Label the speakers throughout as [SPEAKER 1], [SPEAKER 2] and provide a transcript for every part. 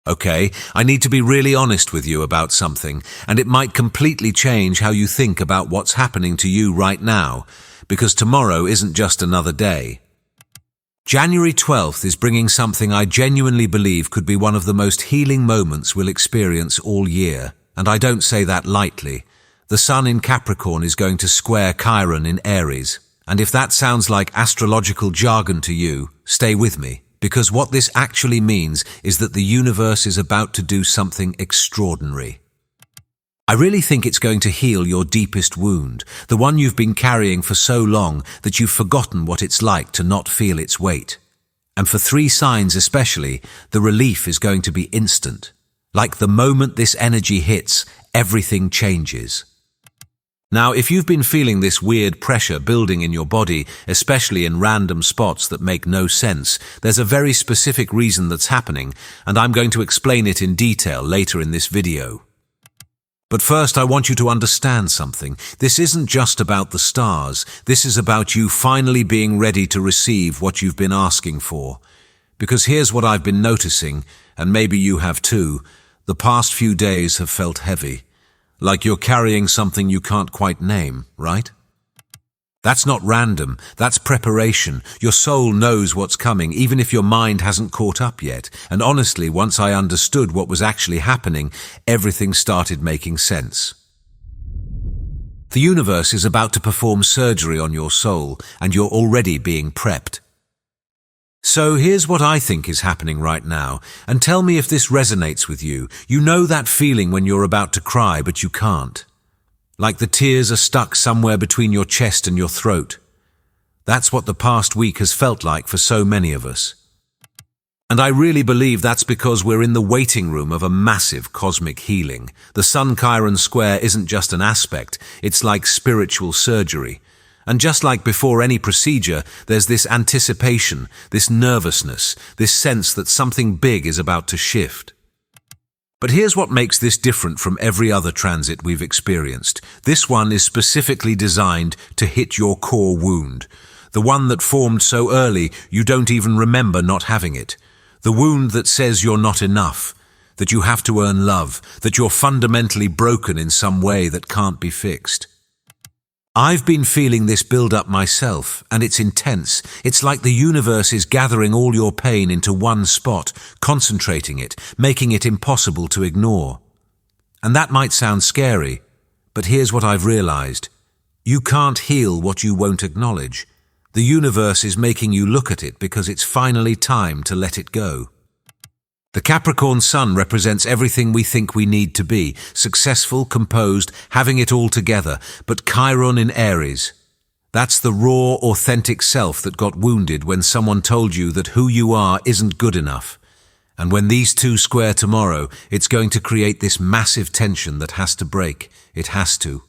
[SPEAKER 1] Okay, I need to be really honest with you about something, and it might completely change how you think about what's happening to you right now, because tomorrow isn't just another day. January 12th is bringing something I genuinely believe could be one of the most healing moments we'll experience all year, and I don't say that lightly. The Sun in Capricorn is going to square Chiron in Aries, and if that sounds like astrological jargon to you, stay with me. Because what this actually means is that the universe is about to do something extraordinary. I really think it's going to heal your deepest wound, the one you've been carrying for so long that you've forgotten what it's like to not feel its weight. And for 3 signs especially, the relief is going to be instant. Like the moment this energy hits, everything changes. Now, if you've been feeling this weird pressure building in your body, especially in random spots that make no sense, there's a very specific reason that's happening, and I'm going to explain it in detail later in this video. But first, I want you to understand something. This isn't just about the stars. This is about you finally being ready to receive what you've been asking for. Because here's what I've been noticing, and maybe you have too. The past few days have felt heavy. Like you're carrying something you can't quite name, right? That's not random, that's preparation. Your soul knows what's coming, even if your mind hasn't caught up yet. And honestly, once I understood what was actually happening, everything started making sense. The universe is about to perform surgery on your soul, and you're already being prepped. So here's what I think is happening right now, and tell me if this resonates with you. You know that feeling when you're about to cry, but you can't. Like the tears are stuck somewhere between your chest and your throat. That's what the past week has felt like for so many of us. And I really believe that's because we're in the waiting room of a massive cosmic healing. The Sun-Chiron square isn't just an aspect, it's like spiritual surgery. And just like before any procedure, there's this anticipation, this nervousness, this sense that something big is about to shift. But here's what makes this different from every other transit we've experienced. This one is specifically designed to hit your core wound, the one that formed so early you don't even remember not having it. The wound that says you're not enough, that you have to earn love, that you're fundamentally broken in some way that can't be fixed. I've been feeling this build up myself, and it's intense. It's like the universe is gathering all your pain into one spot, concentrating it, making it impossible to ignore. And that might sound scary, but here's what I've realized. You can't heal what you won't acknowledge. The universe is making you look at it because it's finally time to let it go. The Capricorn Sun represents everything we think we need to be, successful, composed, having it all together, but Chiron in Aries. That's the raw, authentic self that got wounded when someone told you that who you are isn't good enough. And when these two square tomorrow, it's going to create this massive tension that has to break. It has to.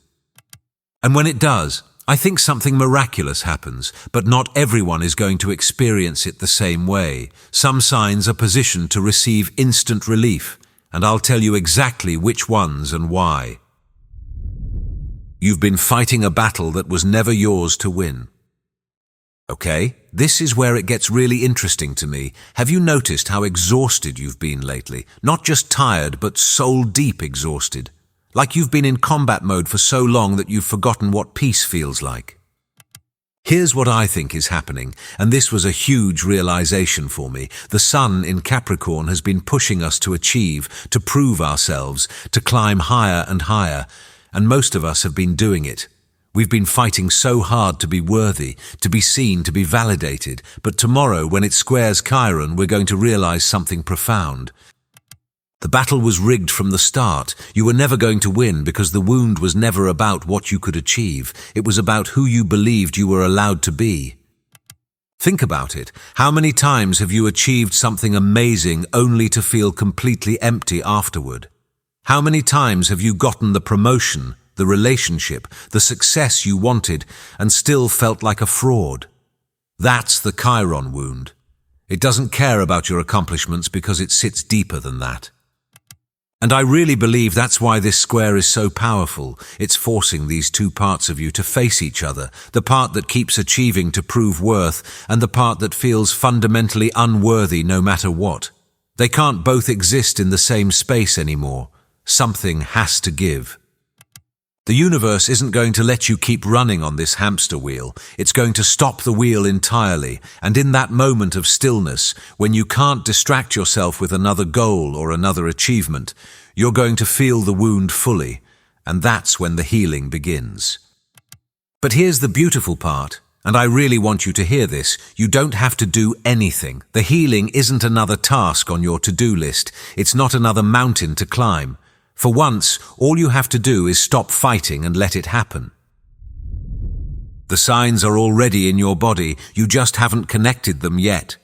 [SPEAKER 1] And when it does, I think something miraculous happens, but not everyone is going to experience it the same way. Some signs are positioned to receive instant relief, and I'll tell you exactly which ones and why. You've been fighting a battle that was never yours to win. Okay, this is where it gets really interesting to me. Have you noticed how exhausted you've been lately? Not just tired, but soul-deep exhausted. Like you've been in combat mode for so long that you've forgotten what peace feels like. Here's what I think is happening, and this was a huge realization for me. The Sun in Capricorn has been pushing us to achieve, to prove ourselves, to climb higher and higher, and most of us have been doing it. We've been fighting so hard to be worthy, to be seen, to be validated, but tomorrow, when it squares Chiron, we're going to realize something profound. The battle was rigged from the start. You were never going to win because the wound was never about what you could achieve. It was about who you believed you were allowed to be. Think about it. How many times have you achieved something amazing only to feel completely empty afterward? How many times have you gotten the promotion, the relationship, the success you wanted and still felt like a fraud? That's the Chiron wound. It doesn't care about your accomplishments because it sits deeper than that. And I really believe that's why this square is so powerful. It's forcing these two parts of you to face each other, the part that keeps achieving to prove worth, and the part that feels fundamentally unworthy no matter what. They can't both exist in the same space anymore. Something has to give. The universe isn't going to let you keep running on this hamster wheel. It's going to stop the wheel entirely, and in that moment of stillness, when you can't distract yourself with another goal or another achievement, you're going to feel the wound fully, and that's when the healing begins. But here's the beautiful part, and I really want you to hear this. You don't have to do anything. The healing isn't another task on your to-do list. It's not another mountain to climb. For once, all you have to do is stop fighting and let it happen. The signs are already in your body, you just haven't connected them yet.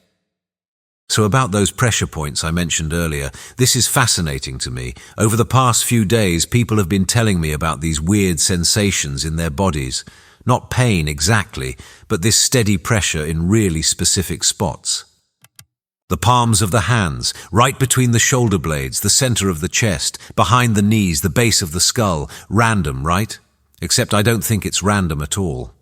[SPEAKER 1] So about those pressure points I mentioned earlier, this is fascinating to me. Over the past few days, people have been telling me about these weird sensations in their bodies. Not pain exactly, but this steady pressure in really specific spots. The palms of the hands, right between the shoulder blades, the center of the chest, behind the knees, the base of the skull. Random, right? Except I don't think it's random at all.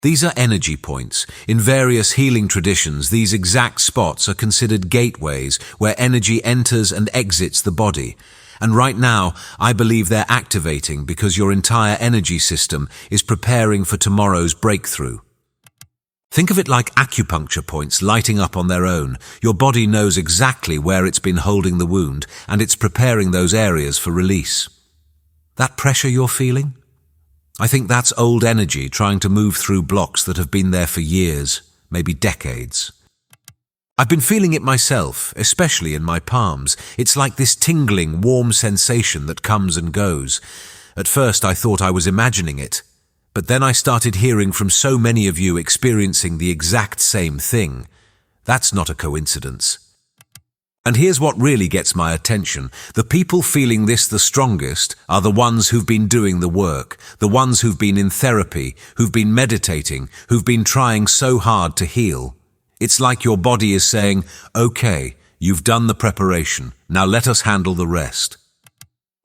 [SPEAKER 1] These are energy points. In various healing traditions, these exact spots are considered gateways where energy enters and exits the body. And right now, I believe they're activating because your entire energy system is preparing for tomorrow's breakthrough. Think of it like acupuncture points lighting up on their own. Your body knows exactly where it's been holding the wound, and it's preparing those areas for release. That pressure you're feeling? I think that's old energy trying to move through blocks that have been there for years, maybe decades. I've been feeling it myself, especially in my palms. It's like this tingling, warm sensation that comes and goes. At first I thought I was imagining it. But then I started hearing from so many of you experiencing the exact same thing. That's not a coincidence. And here's what really gets my attention. The people feeling this the strongest are the ones who've been doing the work, the ones who've been in therapy, who've been meditating, who've been trying so hard to heal. It's like your body is saying, okay, you've done the preparation, now let us handle the rest.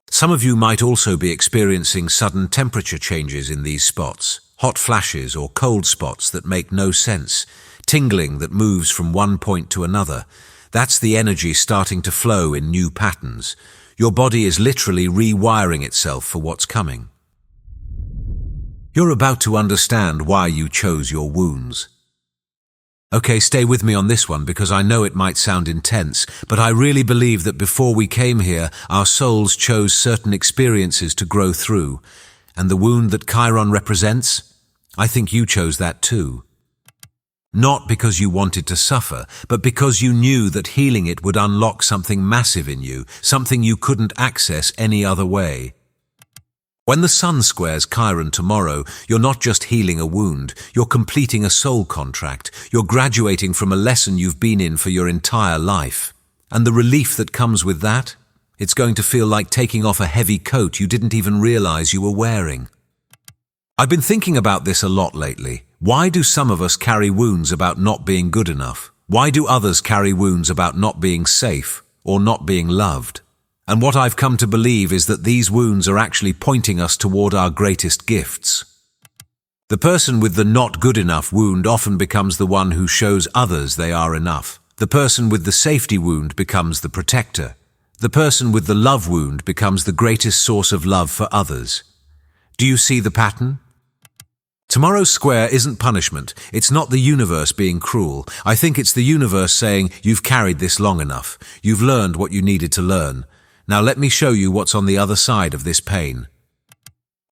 [SPEAKER 1] Some of you might also be experiencing sudden temperature changes in these spots, hot flashes or cold spots that make no sense, tingling that moves from one point to another. That's the energy starting to flow in new patterns. Your body is literally rewiring itself for what's coming. You're about to understand why you chose your wounds. Okay, stay with me on this one because I know it might sound intense, but I really believe that before we came here, our souls chose certain experiences to grow through. And the wound that Chiron represents? I think you chose that too. Not because you wanted to suffer, but because you knew that healing it would unlock something massive in you, something you couldn't access any other way. When the sun squares Chiron tomorrow, you're not just healing a wound, you're completing a soul contract, you're graduating from a lesson you've been in for your entire life. And the relief that comes with that? It's going to feel like taking off a heavy coat you didn't even realize you were wearing. I've been thinking about this a lot lately. Why do some of us carry wounds about not being good enough? Why do others carry wounds about not being safe or not being loved? And what I've come to believe is that these wounds are actually pointing us toward our greatest gifts. The person with the not good enough wound often becomes the one who shows others they are enough. The person with the safety wound becomes the protector. The person with the love wound becomes the greatest source of love for others. Do you see the pattern? Tomorrow's square isn't punishment. It's not the universe being cruel. I think it's the universe saying, you've carried this long enough. You've learned what you needed to learn. Now let me show you what's on the other side of this pain.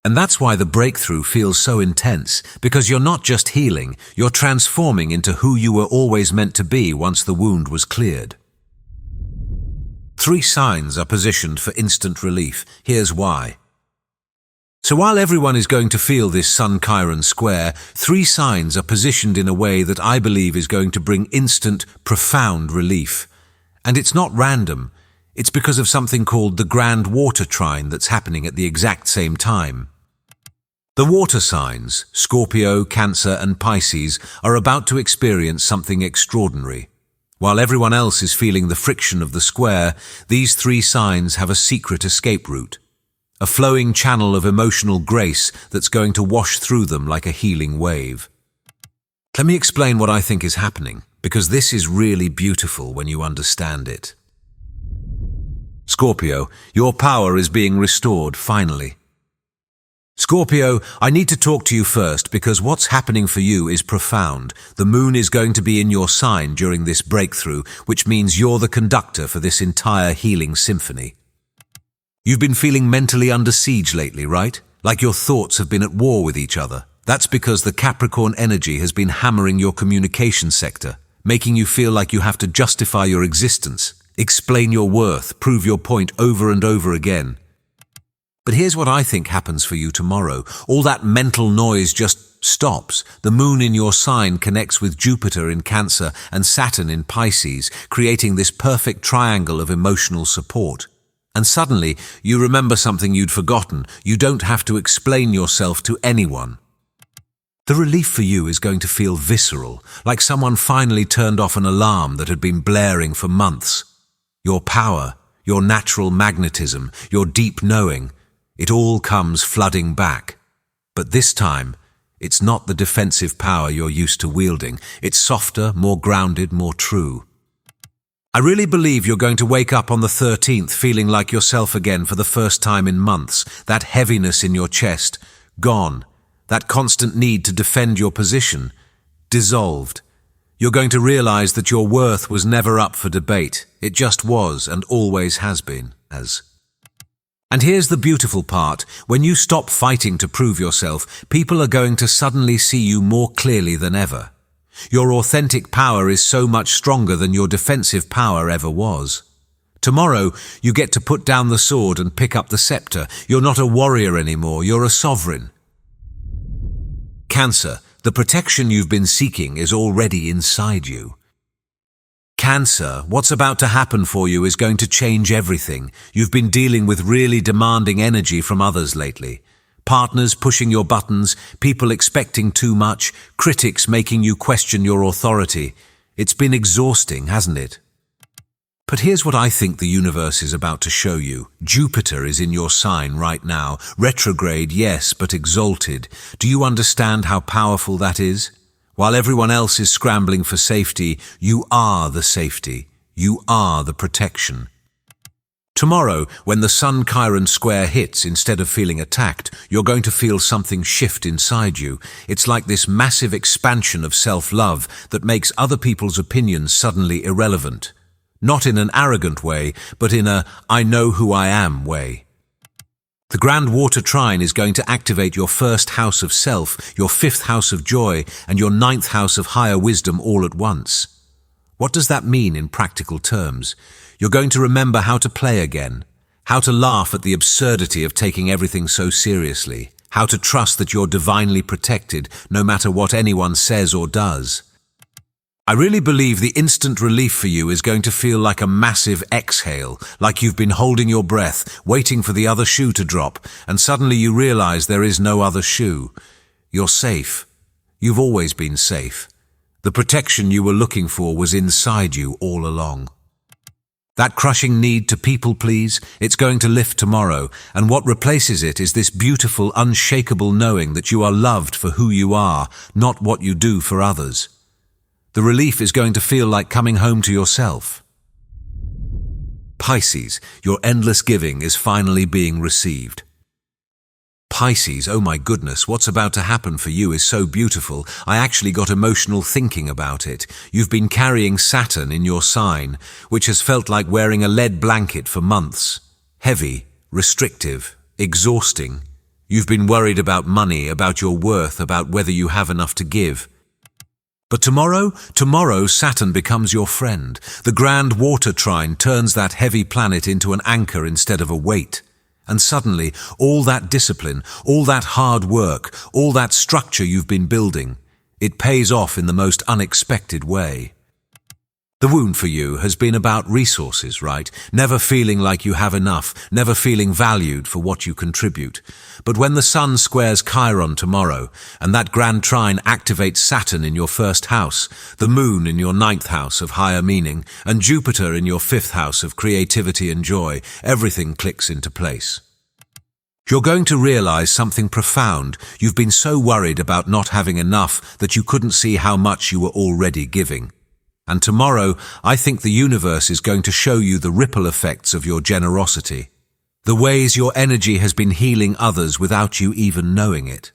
[SPEAKER 1] And that's why the breakthrough feels so intense, because you're not just healing, you're transforming into who you were always meant to be once the wound was cleared. 3 signs are positioned for instant relief. Here's why. So while everyone is going to feel this Sun-Chiron square, 3 signs are positioned in a way that I believe is going to bring instant, profound relief. And it's not random. It's because of something called the grand water trine that's happening at the exact same time. The water signs, Scorpio, Cancer, and Pisces, are about to experience something extraordinary. While everyone else is feeling the friction of the square, these 3 signs have a secret escape route. A flowing channel of emotional grace that's going to wash through them like a healing wave. Let me explain what I think is happening. because this is really beautiful when you understand it. Scorpio, your power is being restored, finally. Scorpio, I need to talk to you first because what's happening for you is profound. The moon is going to be in your sign during this breakthrough, which means you're the conductor for this entire healing symphony. You've been feeling mentally under siege lately, right? Like your thoughts have been at war with each other. That's because the Capricorn energy has been hammering your communication sector, making you feel like you have to justify your existence, explain your worth, prove your point over and over again. But here's what I think happens for you tomorrow. All that mental noise just stops. The moon in your sign connects with Jupiter in Cancer and Saturn in Pisces, creating this perfect triangle of emotional support. And suddenly, you remember something you'd forgotten. You don't have to explain yourself to anyone. The relief for you is going to feel visceral, like someone finally turned off an alarm that had been blaring for months. Your power, your natural magnetism, your deep knowing, it all comes flooding back. But this time, it's not the defensive power you're used to wielding. It's softer, more grounded, more true. I really believe you're going to wake up on the 13th feeling like yourself again for the first time in months. That heaviness in your chest, gone. That constant need to defend your position, dissolved. You're going to realize that your worth was never up for debate. It just was and always has been. And here's the beautiful part. When you stop fighting to prove yourself, people are going to suddenly see you more clearly than ever. Your authentic power is so much stronger than your defensive power ever was. Tomorrow, you get to put down the sword and pick up the scepter. You're not a warrior anymore, you're a sovereign. Cancer, the protection you've been seeking is already inside you. Cancer, what's about to happen for you is going to change everything. You've been dealing with really demanding energy from others lately. Partners pushing your buttons, people expecting too much, critics making you question your authority. It's been exhausting, hasn't it? But here's what I think the universe is about to show you. Jupiter is in your sign right now. Retrograde, yes, but exalted. Do you understand how powerful that is? While everyone else is scrambling for safety, you are the safety. You are the protection. Tomorrow, when the Sun-Chiron square hits, instead of feeling attacked, you're going to feel something shift inside you. It's like this massive expansion of self-love that makes other people's opinions suddenly irrelevant. Not in an arrogant way, but in a I know who I am way. The Grand Water Trine is going to activate your first house of self, your fifth house of joy, and your ninth house of higher wisdom all at once. What does that mean in practical terms? You're going to remember how to play again, how to laugh at the absurdity of taking everything so seriously, how to trust that you're divinely protected no matter what anyone says or does. I really believe the instant relief for you is going to feel like a massive exhale, like you've been holding your breath, waiting for the other shoe to drop, and suddenly you realize there is no other shoe. You're safe. You've always been safe. The protection you were looking for was inside you all along. That crushing need to people please, it's going to lift tomorrow, and what replaces it is this beautiful, unshakable knowing that you are loved for who you are, not what you do for others. The relief is going to feel like coming home to yourself. Pisces, your endless giving is finally being received. Pisces, oh my goodness, what's about to happen for you is so beautiful. I actually got emotional thinking about it. You've been carrying Saturn in your sign, which has felt like wearing a lead blanket for months. Heavy, restrictive, exhausting. You've been worried about money, about your worth, about whether you have enough to give. But tomorrow Saturn becomes your friend. The Grand Water Trine turns that heavy planet into an anchor instead of a weight. And suddenly, all that discipline, all that hard work, all that structure you've been building, it pays off in the most unexpected way. The wound for you has been about resources, right? Never feeling like you have enough, never feeling valued for what you contribute. But when the Sun squares Chiron tomorrow, and that Grand Trine activates Saturn in your first house, the Moon in your ninth house of higher meaning, and Jupiter in your fifth house of creativity and joy, everything clicks into place. You're going to realize something profound. You've been so worried about not having enough that you couldn't see how much you were already giving. And tomorrow, I think the universe is going to show you the ripple effects of your generosity, the ways your energy has been healing others without you even knowing it.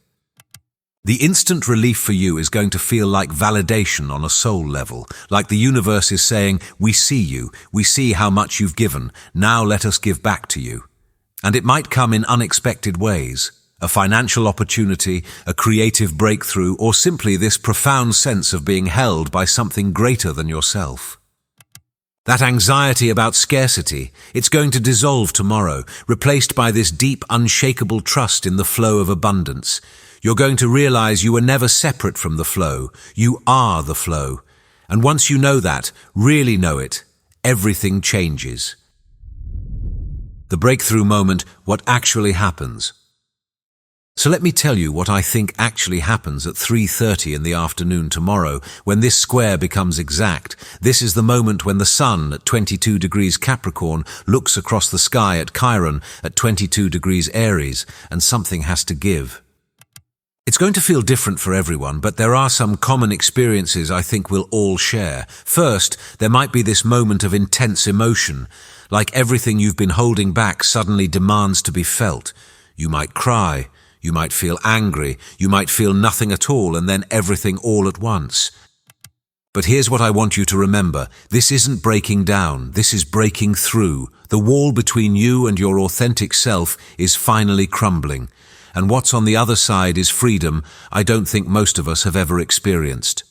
[SPEAKER 1] The instant relief for you is going to feel like validation on a soul level, like the universe is saying, "We see you, we see how much you've given, now let us give back to you." And it might come in unexpected ways. A financial opportunity, a creative breakthrough, or simply this profound sense of being held by something greater than yourself. That anxiety about scarcity, it's going to dissolve tomorrow, replaced by this deep, unshakable trust in the flow of abundance. You're going to realize you were never separate from the flow. You are the flow. And once you know that, really know it, everything changes. The breakthrough moment, what actually happens. So let me tell you what I think actually happens at 3:30 in the afternoon tomorrow, when this square becomes exact. This is the moment when the sun at 22 degrees Capricorn looks across the sky at Chiron at 22 degrees Aries, and something has to give. It's going to feel different for everyone, but there are some common experiences I think we'll all share. First, there might be this moment of intense emotion, like everything you've been holding back suddenly demands to be felt. You might cry. You might feel angry, you might feel nothing at all, and then everything all at once. But here's what I want you to remember. This isn't breaking down, this is breaking through. The wall between you and your authentic self is finally crumbling. And what's on the other side is freedom I don't think most of us have ever experienced.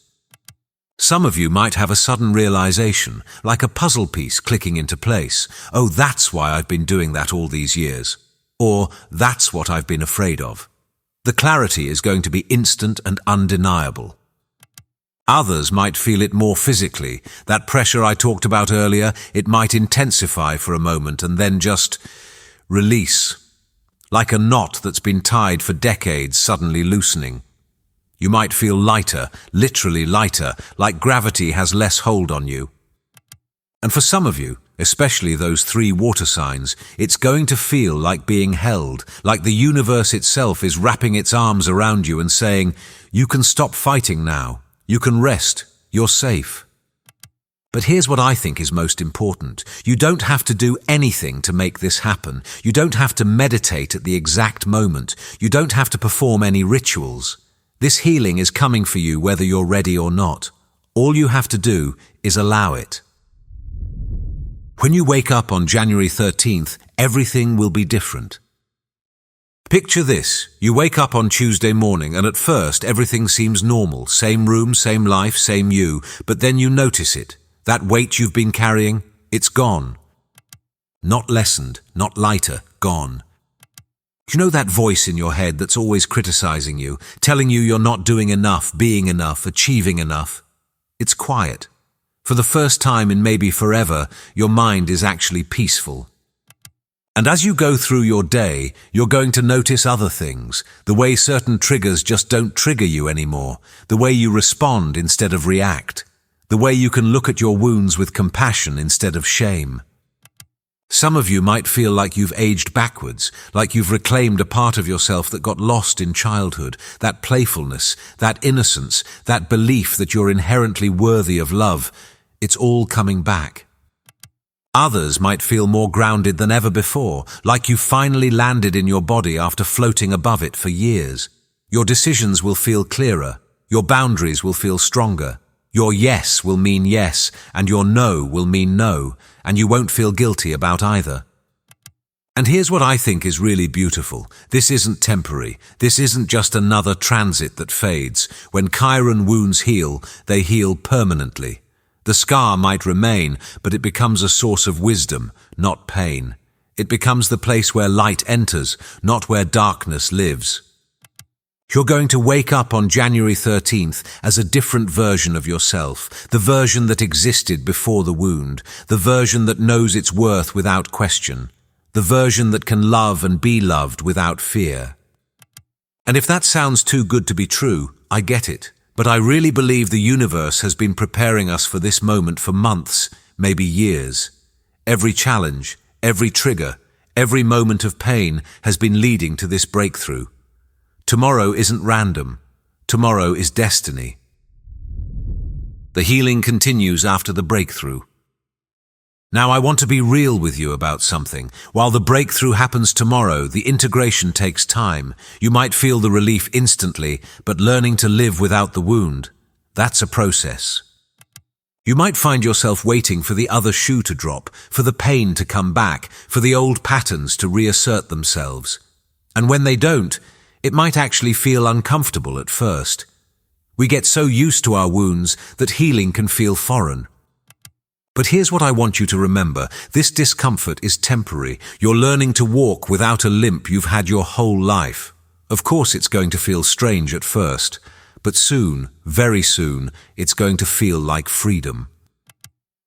[SPEAKER 1] Some of you might have a sudden realization, like a puzzle piece clicking into place. Oh, that's why I've been doing that all these years. Or, that's what I've been afraid of. The clarity is going to be instant and undeniable. Others might feel it more physically. That pressure I talked about earlier, it might intensify for a moment and then just release. Like a knot that's been tied for decades suddenly loosening. You might feel lighter, literally lighter, like gravity has less hold on you. And for some of you, especially those 3 water signs, it's going to feel like being held, like the universe itself is wrapping its arms around you and saying, "You can stop fighting now. You can rest. You're safe." But here's what I think is most important. You don't have to do anything to make this happen. You don't have to meditate at the exact moment. You don't have to perform any rituals. This healing is coming for you whether you're ready or not. All you have to do is allow it. When you wake up on January 13th, everything will be different. Picture this. You wake up on Tuesday morning and at first everything seems normal. Same room, same life, same you. But then you notice it. That weight you've been carrying, it's gone. Not lessened, not lighter, gone. You know that voice in your head that's always criticizing you, telling you you're not doing enough, being enough, achieving enough? It's quiet. For the first time in maybe forever, your mind is actually peaceful. And as you go through your day, you're going to notice other things, the way certain triggers just don't trigger you anymore, the way you respond instead of react, the way you can look at your wounds with compassion instead of shame. Some of you might feel like you've aged backwards, like you've reclaimed a part of yourself that got lost in childhood, that playfulness, that innocence, that belief that you're inherently worthy of love. It's all coming back. Others might feel more grounded than ever before, like you've finally landed in your body after floating above it for years. Your decisions will feel clearer, your boundaries will feel stronger, your yes will mean yes, and your no will mean no, and you won't feel guilty about either. And here's what I think is really beautiful. This isn't temporary. This isn't just another transit that fades. When Chiron wounds heal, they heal permanently. The scar might remain, but it becomes a source of wisdom, not pain. It becomes the place where light enters, not where darkness lives. You're going to wake up on January 13th as a different version of yourself, the version that existed before the wound, the version that knows its worth without question, the version that can love and be loved without fear. And if that sounds too good to be true, I get it. But I really believe the universe has been preparing us for this moment for months, maybe years. Every challenge, every trigger, every moment of pain has been leading to this breakthrough. Tomorrow isn't random. Tomorrow is destiny. The healing continues after the breakthrough. Now I want to be real with you about something. While the breakthrough happens tomorrow, the integration takes time. You might feel the relief instantly, but learning to live without the wound, that's a process. You might find yourself waiting for the other shoe to drop, for the pain to come back, for the old patterns to reassert themselves. And when they don't, it might actually feel uncomfortable at first. We get so used to our wounds that healing can feel foreign. But here's what I want you to remember. This discomfort is temporary. You're learning to walk without a limp you've had your whole life. Of course it's going to feel strange at first, but soon, very soon, it's going to feel like freedom.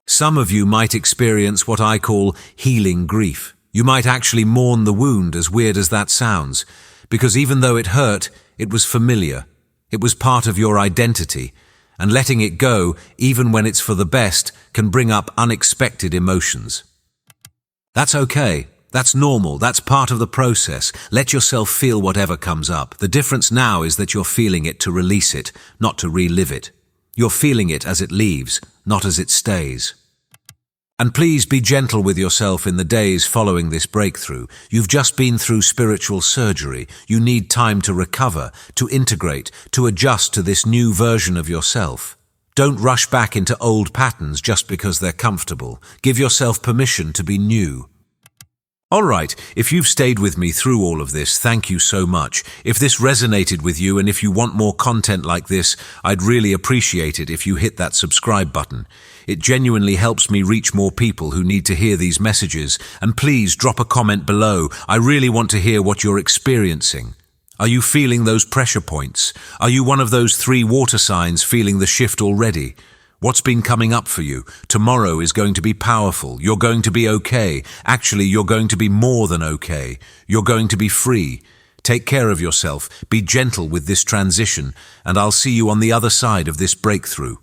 [SPEAKER 1] Some of you might experience what I call healing grief. You might actually mourn the wound, as weird as that sounds, because even though it hurt, it was familiar. It was part of your identity. And letting it go, even when it's for the best, can bring up unexpected emotions. That's okay. That's normal. That's part of the process. Let yourself feel whatever comes up. The difference now is that you're feeling it to release it, not to relive it. You're feeling it as it leaves, not as it stays. And please be gentle with yourself in the days following this breakthrough. You've just been through spiritual surgery. You need time to recover, to integrate, to adjust to this new version of yourself. Don't rush back into old patterns just because they're comfortable. Give yourself permission to be new. All right, if you've stayed with me through all of this, thank you so much. If this resonated with you and if you want more content like this, I'd really appreciate it if you hit that subscribe button. It genuinely helps me reach more people who need to hear these messages. And please drop a comment below. I really want to hear what you're experiencing. Are you feeling those pressure points? Are you one of those 3 water signs feeling the shift already? What's been coming up for you? Tomorrow is going to be powerful. You're going to be okay. Actually, you're going to be more than okay. You're going to be free. Take care of yourself. Be gentle with this transition, and I'll see you on the other side of this breakthrough.